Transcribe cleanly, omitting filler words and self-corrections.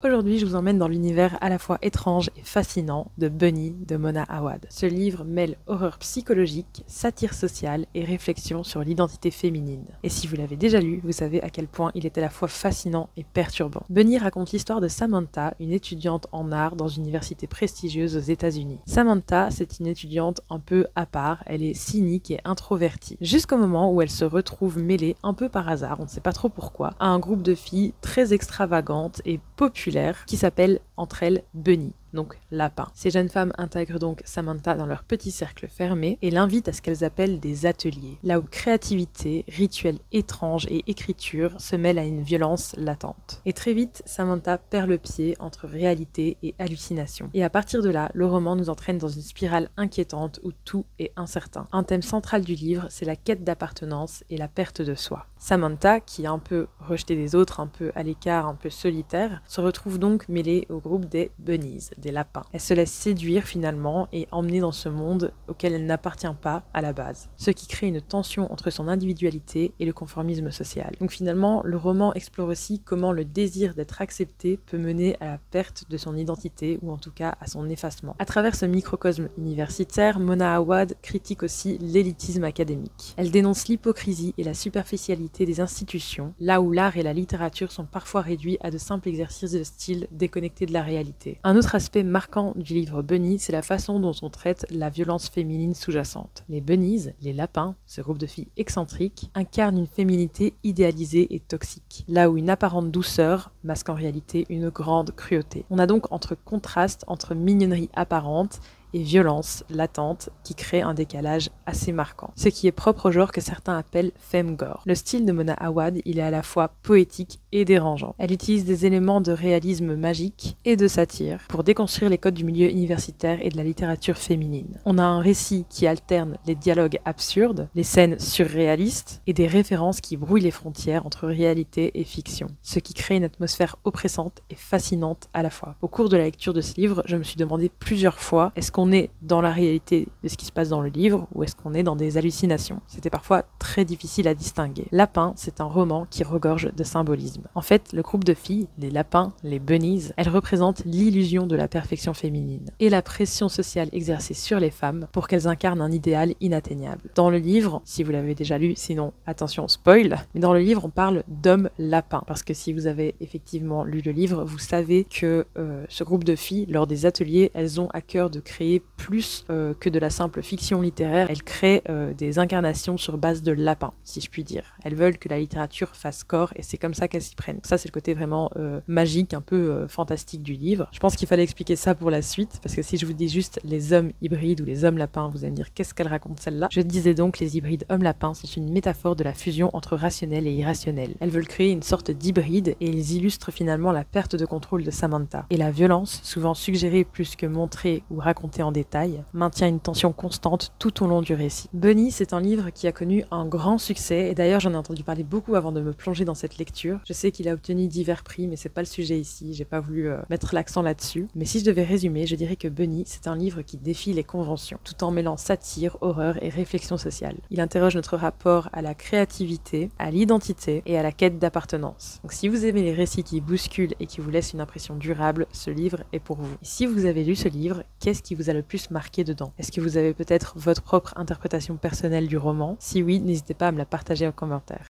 Aujourd'hui, je vous emmène dans l'univers à la fois étrange et fascinant de Bunny de Mona Awad. Ce livre mêle horreur psychologique, satire sociale et réflexion sur l'identité féminine. Et si vous l'avez déjà lu, vous savez à quel point il est à la fois fascinant et perturbant. Bunny raconte l'histoire de Samantha, une étudiante en art dans une université prestigieuse aux États-Unis. Samantha, c'est une étudiante un peu à part, elle est cynique et introvertie. Jusqu'au moment où elle se retrouve mêlée, un peu par hasard, on ne sait pas trop pourquoi, à un groupe de filles très extravagantes et populaires qui s'appelle entre elles Bunny, donc lapin. Ces jeunes femmes intègrent donc Samantha dans leur petit cercle fermé et l'invitent à ce qu'elles appellent des ateliers, là où créativité, rituels étranges et écriture se mêlent à une violence latente. Et très vite, Samantha perd le pied entre réalité et hallucination. Et à partir de là, le roman nous entraîne dans une spirale inquiétante où tout est incertain. Un thème central du livre, c'est la quête d'appartenance et la perte de soi. Samantha, qui est un peu rejetée des autres, un peu à l'écart, un peu solitaire, se retrouve donc mêlée au groupe des bunnies, des lapins. Elle se laisse séduire finalement et emmener dans ce monde auquel elle n'appartient pas à la base, ce qui crée une tension entre son individualité et le conformisme social. Donc finalement, le roman explore aussi comment le désir d'être accepté peut mener à la perte de son identité ou en tout cas à son effacement. À travers ce microcosme universitaire, Mona Awad critique aussi l'élitisme académique. Elle dénonce l'hypocrisie et la superficialité des institutions, là où l'art et la littérature sont parfois réduits à de simples exercices de style déconnectés de la réalité. Un autre aspect marquant du livre Bunny, c'est la façon dont on traite la violence féminine sous-jacente. Les bunnies, les lapins, ce groupe de filles excentriques, incarnent une féminité idéalisée et toxique, là où une apparente douceur masque en réalité une grande cruauté. On a donc contraste entre mignonnerie apparente et violence latente qui crée un décalage assez marquant. Ce qui est propre au genre que certains appellent femme-gore. Le style de Mona Awad, il est à la fois poétique et dérangeant. Elle utilise des éléments de réalisme magique et de satire pour déconstruire les codes du milieu universitaire et de la littérature féminine. On a un récit qui alterne les dialogues absurdes, les scènes surréalistes et des références qui brouillent les frontières entre réalité et fiction, ce qui crée une atmosphère oppressante et fascinante à la fois. Au cours de la lecture de ce livre, je me suis demandé plusieurs fois, est-ce qu'on est dans la réalité de ce qui se passe dans le livre ou est-ce qu'on est dans des hallucinations? C'était parfois très difficile à distinguer. Lapin, c'est un roman qui regorge de symbolisme. En fait, le groupe de filles, les lapins, les bunnies, elles représentent l'illusion de la perfection féminine et la pression sociale exercée sur les femmes pour qu'elles incarnent un idéal inatteignable. Dans le livre, si vous l'avez déjà lu, sinon attention spoil, mais dans le livre on parle d'hommes lapins parce que si vous avez effectivement lu le livre, vous savez que ce groupe de filles, lors des ateliers, elles ont à cœur de créer plus que de la simple fiction littéraire. Elles créent des incarnations sur base de lapins, si je puis dire. Elles veulent que la littérature fasse corps et c'est comme ça qu'elles s'y prennent. Ça, c'est le côté vraiment magique, un peu fantastique du livre. Je pense qu'il fallait expliquer ça pour la suite, parce que si je vous dis juste les hommes hybrides ou les hommes lapins, vous allez me dire qu'est-ce qu'elle raconte celle-là. Je disais donc les hybrides hommes-lapins sont une métaphore de la fusion entre rationnel et irrationnel. Elles veulent créer une sorte d'hybride et ils illustrent finalement la perte de contrôle de Samantha. Et la violence, souvent suggérée plus que montrée ou racontée en détail, maintient une tension constante tout au long du récit. Bunny, c'est un livre qui a connu un grand succès et d'ailleurs j'en ai entendu parler beaucoup avant de me plonger dans cette lecture. Je sais qu'il a obtenu divers prix mais c'est pas le sujet ici, j'ai pas voulu mettre l'accent là-dessus. Mais si je devais résumer, je dirais que Bunny, c'est un livre qui défie les conventions, tout en mêlant satire, horreur et réflexion sociale. Il interroge notre rapport à la créativité, à l'identité et à la quête d'appartenance. Donc si vous aimez les récits qui bousculent et qui vous laissent une impression durable, ce livre est pour vous. Et si vous avez lu ce livre, qu'est-ce qui vous a le plus marqué dedans? Est-ce que vous avez peut-être votre propre interprétation personnelle du roman? Si oui, n'hésitez pas à me la partager en commentaire.